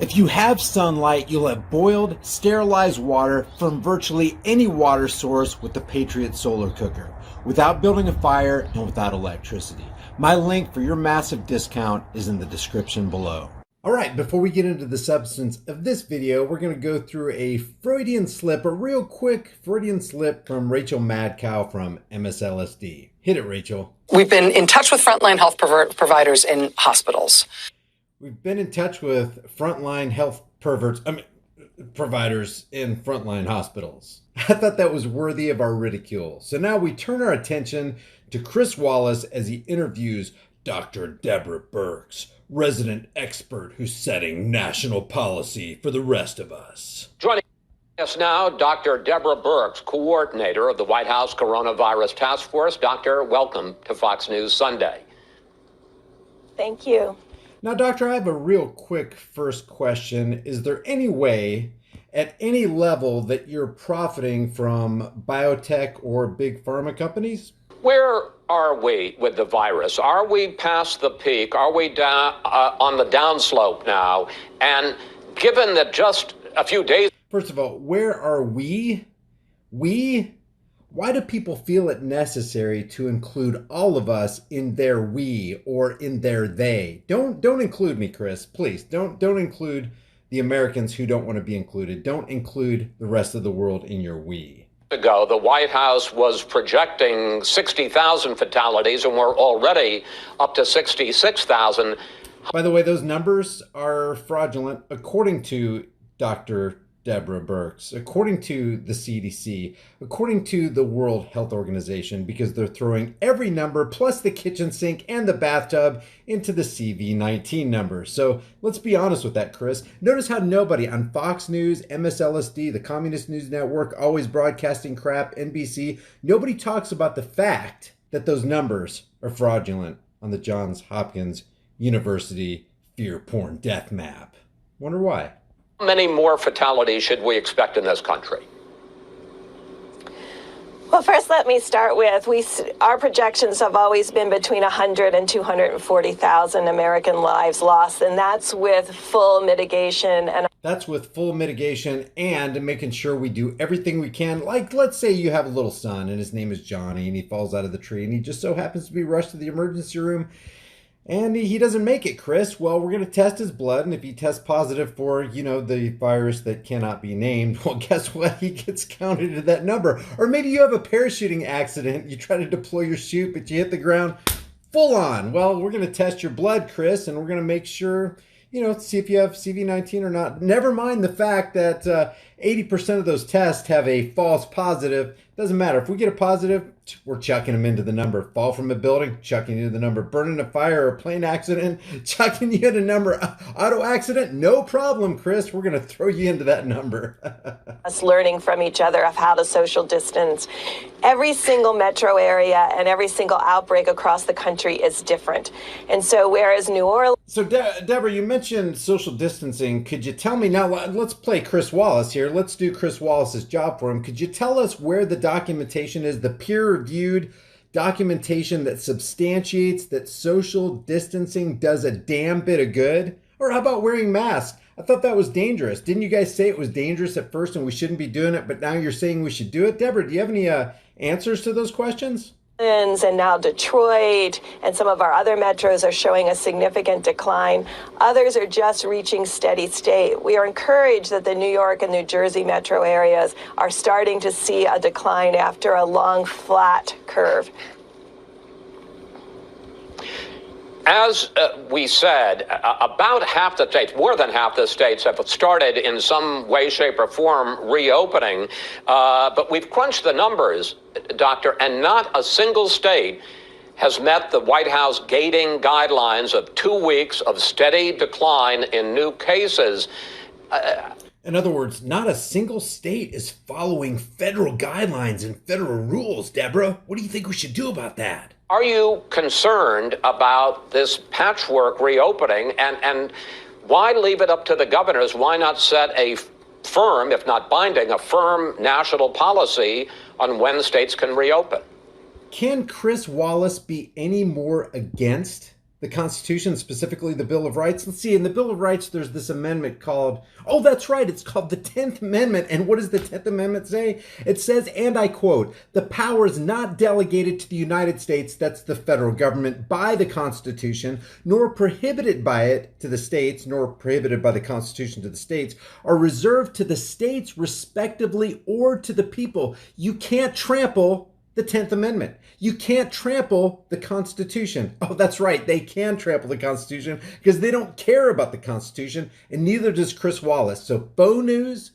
If you have sunlight, you'll have boiled, sterilized water from virtually any water source with the Patriot Solar Cooker, without building a fire and without electricity. My link for your massive discount is in the description below. All right, before we get into the substance of this video, we're going to go through a Freudian slip, a real quick Freudian slip from Rachel Madcow from MSLSD. Hit it, Rachel. We've been in touch with frontline health providers in hospitals. We've been in touch with frontline health providers in frontline hospitals. I thought that was worthy of our ridicule. So now we turn our attention to Chris Wallace as he interviews Dr. Deborah Birx, resident expert who's setting national policy for the rest of us. Joining us now, Dr. Deborah Birx, coordinator of the White House Coronavirus Task Force. Doctor, welcome to Fox News Sunday. Thank you. Now, Doctor, I have a real quick first question. Is there any way at any level that you're profiting from biotech or big pharma companies? Where are we with the virus? Are we past the peak? Are we down on the downslope now? And given that just a few days... First of all, where are we? Why do people feel it necessary to include all of us in their we or in their they? Don't include me, Chris. Please don't include the Americans who don't want to be included. Don't include the rest of the world in your we. Ago, the White House was projecting 60,000 fatalities, and we're already up to 66,000. By the way, those numbers are fraudulent, according to Dr. Deborah Birx, according to the CDC, according to the World Health Organization, because they're throwing every number plus the kitchen sink and the bathtub into the CV-19 number. So let's be honest with that, Chris. Notice how nobody on Fox News, MSLSD, the Communist News Network, always broadcasting crap, NBC, nobody talks about the fact that those numbers are fraudulent on the Johns Hopkins University fear porn death map. Wonder why? How many more fatalities should we expect in this country? Well, first, let me start with our projections have always been between 100 and 240,000 American lives lost, and that's with full mitigation. And that's with full mitigation and making sure we do everything we can. Like, let's say you have a little son and his name is Johnny and he falls out of the tree and he just so happens to be rushed to the emergency room. And he doesn't make it, Chris. Well, we're going to test his blood. And if he tests positive for, the virus that cannot be named, well, guess what? He gets counted to that number. Or maybe you have a parachuting accident. You try to deploy your chute, but you hit the ground full on. Well, we're going to test your blood, Chris, and we're going to make sure, see if you have CV-19 or not. Never mind the fact that 80% of those tests have a false positive. Doesn't matter. If we get a positive, we're chucking them into the number. Fall from a building, chucking you into the number. Burn in a fire or a plane accident, chucking you into the number. Auto accident, no problem, Chris. We're going to throw you into that number. us learning from each other of how to social distance. Every single metro area and every single outbreak across the country is different. And so whereas New Orleans... So Deborah, you mentioned social distancing. Could you tell me now, let's play Chris Wallace here. Let's do Chris Wallace's job for him. Could you tell us where the documentation is, the peer-reviewed documentation that substantiates that social distancing does a damn bit of good? Or how about wearing masks? I thought that was dangerous. Didn't you guys say it was dangerous at first and we shouldn't be doing it, but now you're saying we should do it? Deborah, do you have any answers to those questions? And now Detroit and some of our other metros are showing a significant decline. Others are just reaching steady state. We are encouraged that the New York and New Jersey metro areas are starting to see a decline after a long, flat curve. As we said, about half the states, more than half the states have started in some way, shape, or form reopening. But we've crunched the numbers, Doctor, and not a single state has met the White House gating guidelines of 2 weeks of steady decline in new cases. In other words, not a single state is following federal guidelines and federal rules, Deborah. What do you think we should do about that? Are you concerned about this patchwork reopening, and why leave it up to the governors? Why not set a firm, if not binding, a firm national policy on when states can reopen? Can Chris Wallace be any more against the Constitution, specifically the Bill of Rights? Let's see, in the Bill of Rights, there's this amendment called, oh, that's right, it's called the 10th Amendment. And what does the 10th Amendment say? It says, and I quote, "The power is not delegated to the United States," that's the federal government, "by the Constitution, nor prohibited by it to the states, nor prohibited by the Constitution to the states, are reserved to the states respectively or to the people." You can't trample the 10th Amendment. You can't trample the Constitution. Oh, that's right. They can trample the Constitution because they don't care about the Constitution, and neither does Chris Wallace. So Faux News,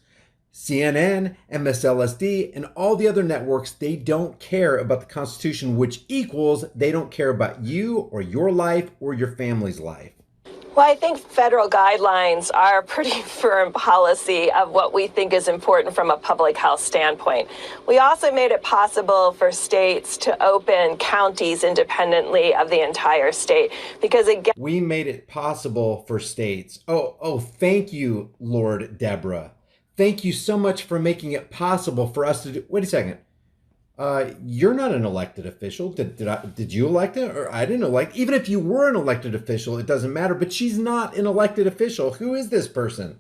CNN, MSLSD, and all the other networks, they don't care about the Constitution, which equals they don't care about you or your life or your family's life. Well, I think federal guidelines are a pretty firm policy of what we think is important from a public health standpoint. We also made it possible for states to open counties independently of the entire state because, again, we made it possible for states. Oh, thank you, Lord Deborah. Thank you so much for making it possible for us to do. Wait a second. You're not an elected official. Did you elect it? Or I didn't elect. Even if you were an elected official, it doesn't matter. But she's not an elected official. Who is this person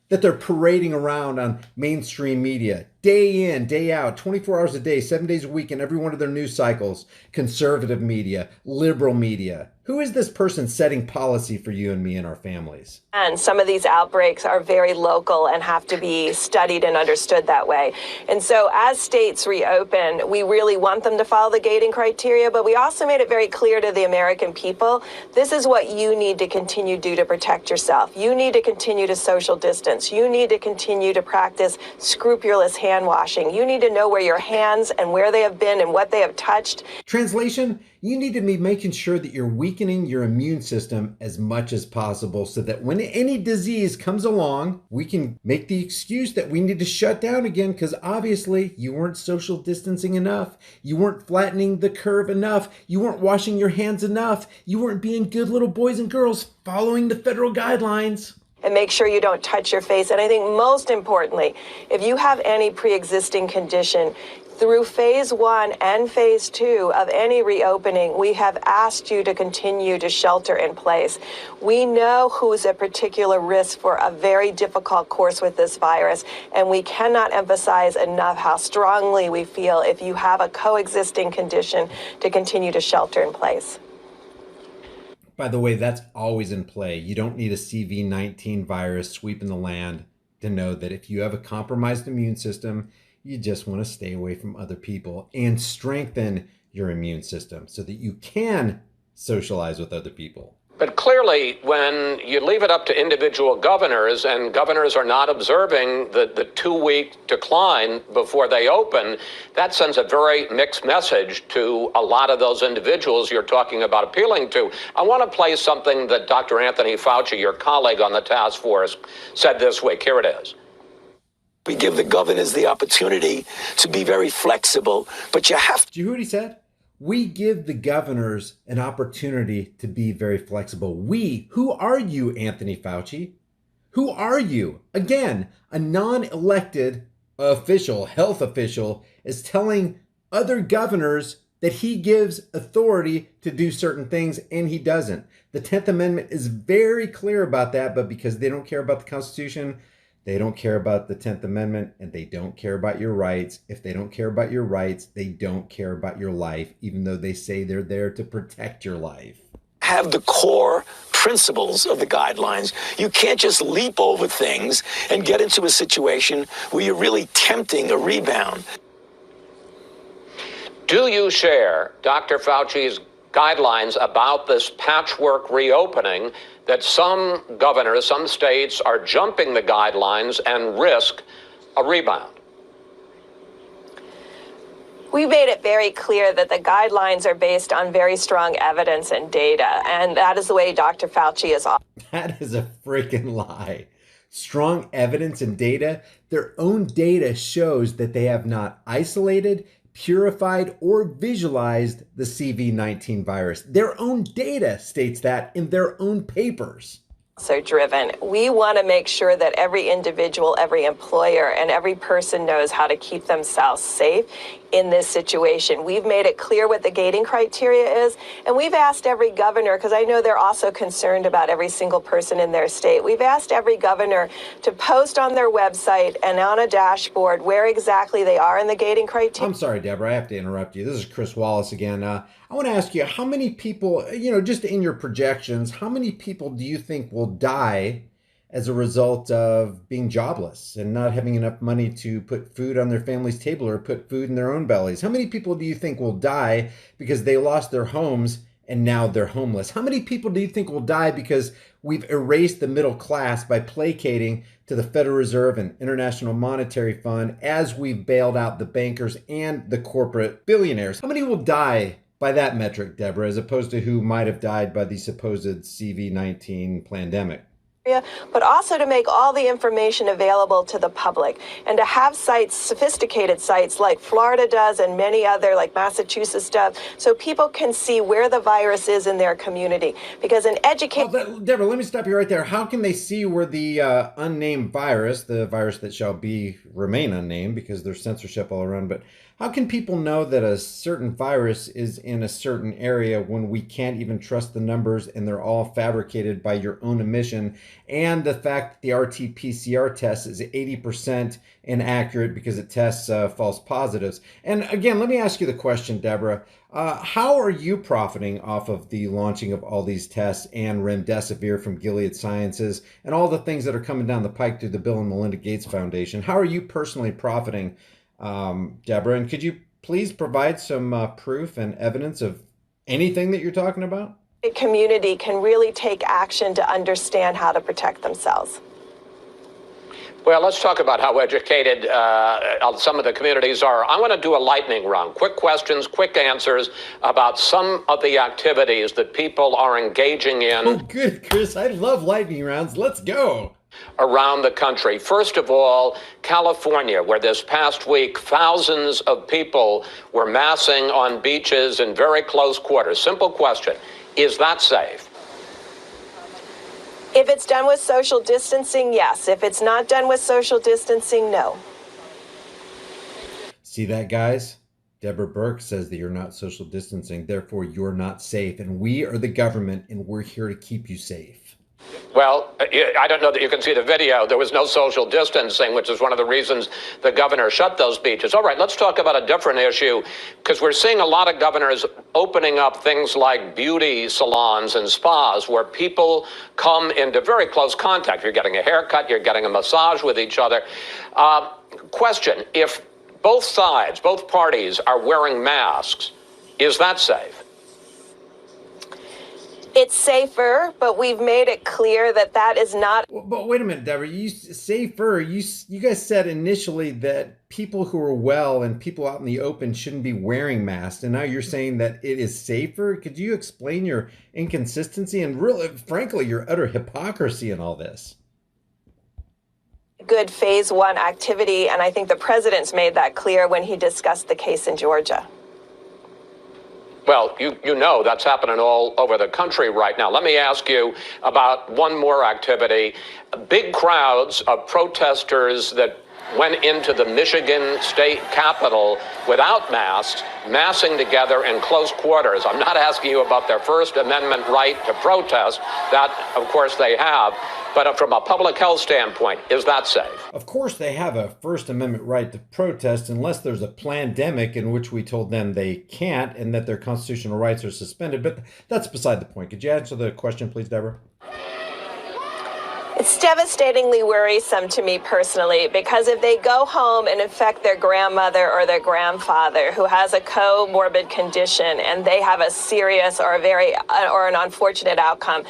that they're parading around on mainstream media day in, day out, 24 hours a day, 7 days a week in every one of their news cycles? Conservative media, liberal media. Who is this person setting policy for you and me and our families? And some of these outbreaks are very local and have to be studied and understood that way. And so as states reopen, we really want them to follow the gating criteria, but we also made it very clear to the American people, this is what you need to continue to do to protect yourself. You need to continue to social distance. You need to continue to practice scrupulous hand washing. You need to know where your hands and where they have been and what they have touched. Translation, you need to be making sure that you're weakening your immune system as much as possible so that when any disease comes along, we can make the excuse that we need to shut down again because obviously you weren't social distancing enough. You weren't flattening the curve enough. You weren't washing your hands enough. You weren't being good little boys and girls following the federal guidelines. And make sure you don't touch your face. And I think most importantly, if you have any pre-existing condition, through phase 1 and phase 2 of any reopening, we have asked you to continue to shelter in place. We know who's at particular risk for a very difficult course with this virus, and we cannot emphasize enough how strongly we feel if you have a coexisting condition to continue to shelter in place. By the way, that's always in play. You don't need a CV-19 virus sweeping the land to know that if you have a compromised immune system, you just want to stay away from other people and strengthen your immune system so that you can socialize with other people. But clearly, when you leave it up to individual governors, and governors are not observing the 2-week decline before they open, that sends a very mixed message to a lot of those individuals you're talking about appealing to. I want to play something that Dr. Anthony Fauci, your colleague on the task force, said this week. Here it is. We give the governors the opportunity to be very flexible, but you have to. Do you hear what he said? We give the governors an opportunity to be very flexible. We, who are you, Anthony Fauci? Who are you? Again, a non-elected official, health official, is telling other governors that he gives authority to do certain things, and he doesn't. The 10th Amendment is very clear about that, but because they don't care about the Constitution, they don't care about the 10th Amendment, and they don't care about your rights. If they don't care about your rights, they don't care about your life, even though they say they're there to protect your life. Have the core principles of the guidelines. You can't just leap over things and get into a situation where you're really tempting a rebound. Do you share Dr. Fauci's guidelines about this patchwork reopening that some governors, some states are jumping the guidelines and risk a rebound? We made it very clear that the guidelines are based on very strong evidence and data, and that is the way Dr. Fauci is. That is a freaking lie. Strong evidence and data. Their own data shows that they have not isolated, purified, or visualized the CV-19 virus. Their own data states that in their own papers. are driven. We want to make sure that every individual, every employer, and every person knows how to keep themselves safe in this situation. We've made it clear what the gating criteria is, and we've asked every governor, because I know they're also concerned about every single person in their state. We've asked every governor to post on their website and on a dashboard where exactly they are in the gating criteria. I'm sorry, Deborah, I have to interrupt you. This is Chris Wallace again. I want to ask you, how many people, just in your projections, how many people do you think will die as a result of being jobless and not having enough money to put food on their family's table or put food in their own bellies? How many people do you think will die because they lost their homes and now they're homeless? How many people do you think will die because we've erased the middle class by placating to the Federal Reserve and International Monetary Fund as we've bailed out the bankers and the corporate billionaires? How many will die by that metric, Deborah, as opposed to who might have died by the supposed CV-19 pandemic? But also to make all the information available to the public and to have sites, sophisticated sites like Florida does and many other like Massachusetts does, so people can see where the virus is in their community. Because an education... Deborah, let me stop you right there. How can they see where the unnamed virus, the virus that shall remain unnamed because there's censorship all around, but how can people know that a certain virus is in a certain area when we can't even trust the numbers and they're all fabricated by your own admission? And the fact that the RT-PCR test is 80% inaccurate because it tests false positives. And again, let me ask you the question, Deborah. How are you profiting off of the launching of all these tests and remdesivir from Gilead Sciences and all the things that are coming down the pike through the Bill and Melinda Gates Foundation? How are you personally profiting, Deborah? And could you please provide some proof and evidence of anything that you're talking about? The community can really take action to understand how to protect themselves. Well, let's talk about how educated some of the communities are. I want to do a lightning round. Quick questions, quick answers about some of the activities that people are engaging in. Oh, good, Chris. I love lightning rounds. Let's go. Around the country. First of all, California, where this past week thousands of people were massing on beaches in very close quarters. Simple question. Is that safe? If it's done with social distancing, yes. If it's not done with social distancing, no. See that, guys? Deborah Birx says that you're not social distancing, therefore you're not safe. And we are the government, and we're here to keep you safe. Well, I don't know that you can see the video. There was no social distancing, which is one of the reasons the governor shut those beaches. All right, let's talk about a different issue, because we're seeing a lot of governors opening up things like beauty salons and spas where people come into very close contact. You're getting a haircut, you're getting a massage with each other. Question, if both sides, both parties are wearing masks, is that safe? It's safer, but we've made it clear that that is not. But wait a minute, Deborah. You safer. You guys said initially that people who are well and people out in the open shouldn't be wearing masks, and now you're saying that it is safer. Could you explain your inconsistency and really, frankly, your utter hypocrisy in all this? Good phase one activity, and I think the president's made that clear when he discussed the case in Georgia. Well, you know that's happening all over the country right now. Let me ask you about one more activity. Big crowds of protesters that went into the Michigan state capitol without masks, massing together in close quarters. I'm not asking you about their First Amendment right to protest. That, of course, they have. But from a public health standpoint, is that safe? Of course, they have a First Amendment right to protest unless there's a pandemic in which we told them they can't and that their constitutional rights are suspended. But that's beside the point. Could you answer the question, please, Deborah? It's devastatingly worrisome to me personally, because if they go home and infect their grandmother or their grandfather who has a comorbid condition and they have a serious or an unfortunate outcome,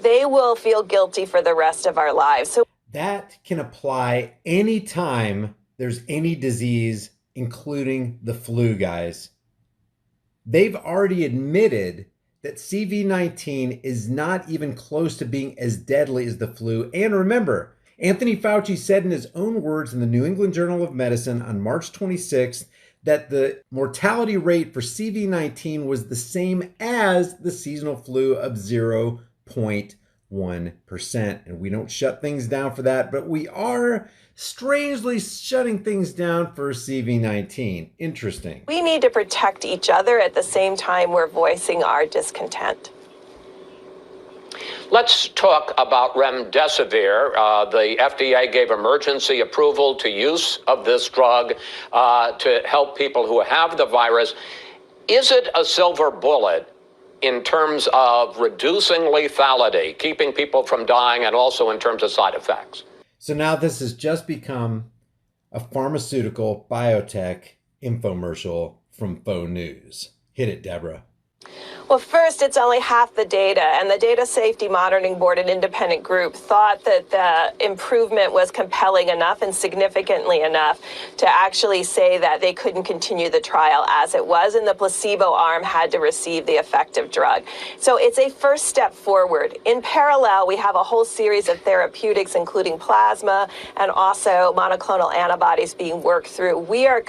they will feel guilty for the rest of our lives. So that can apply anytime there's any disease, including the flu, guys. They've already admitted that CV-19 is not even close to being as deadly as the flu. And remember, Anthony Fauci said in his own words in the New England Journal of Medicine on March 26th that the mortality rate for CV-19 was the same as the seasonal flu of 0.1. 1%. And we don't shut things down for that, but we are strangely shutting things down for CV19. Interesting. We need to protect each other at the same time we're voicing our discontent. Let's talk about remdesivir. The FDA gave emergency approval to use of this drug to help people who have the virus. Is it a silver bullet in terms of reducing lethality, keeping people from dying, and also in terms of side effects? So now this has just become a pharmaceutical biotech infomercial from Faux News. Hit it, Deborah. Well, first, it's only half the data, and the Data Safety Monitoring Board, an independent group, thought that the improvement was compelling enough and significantly enough to actually say that they couldn't continue the trial as it was, and the placebo arm had to receive the effective drug. So it's a first step forward. In parallel, we have a whole series of therapeutics, including plasma and also monoclonal antibodies being worked through. We are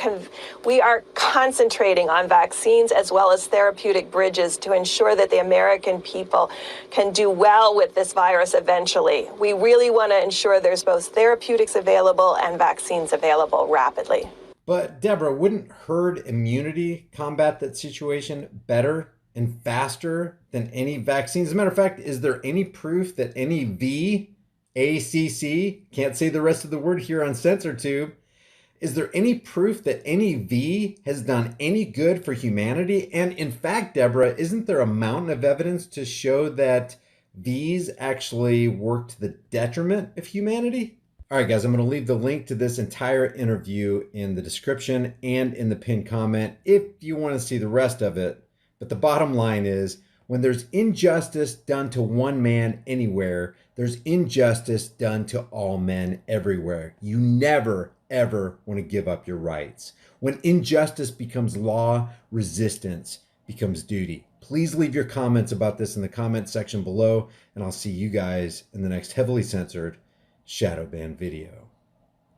concentrating on vaccines as well as therapeutic bridges to ensure that the American people can do well with this virus eventually. We really want to ensure there's both therapeutics available and vaccines available rapidly. But Deborah, wouldn't herd immunity combat that situation better and faster than any vaccine? As a matter of fact, is there any proof that any VACC, can't say the rest of the word here on CensorTube, is there any proof that any V has done any good for humanity? And in fact, Deborah, isn't there a mountain of evidence to show that V's actually work to the detriment of humanity? All right, guys, I'm going to leave the link to this entire interview in the description and in the pinned comment if you want to see the rest of it. But the bottom line is, when there's injustice done to one man anywhere, there's injustice done to all men everywhere. You never, ever want to give up your rights. When injustice becomes law, resistance becomes duty. Please leave your comments about this in the comment section below, and I'll see you guys in the next heavily censored shadow ban video.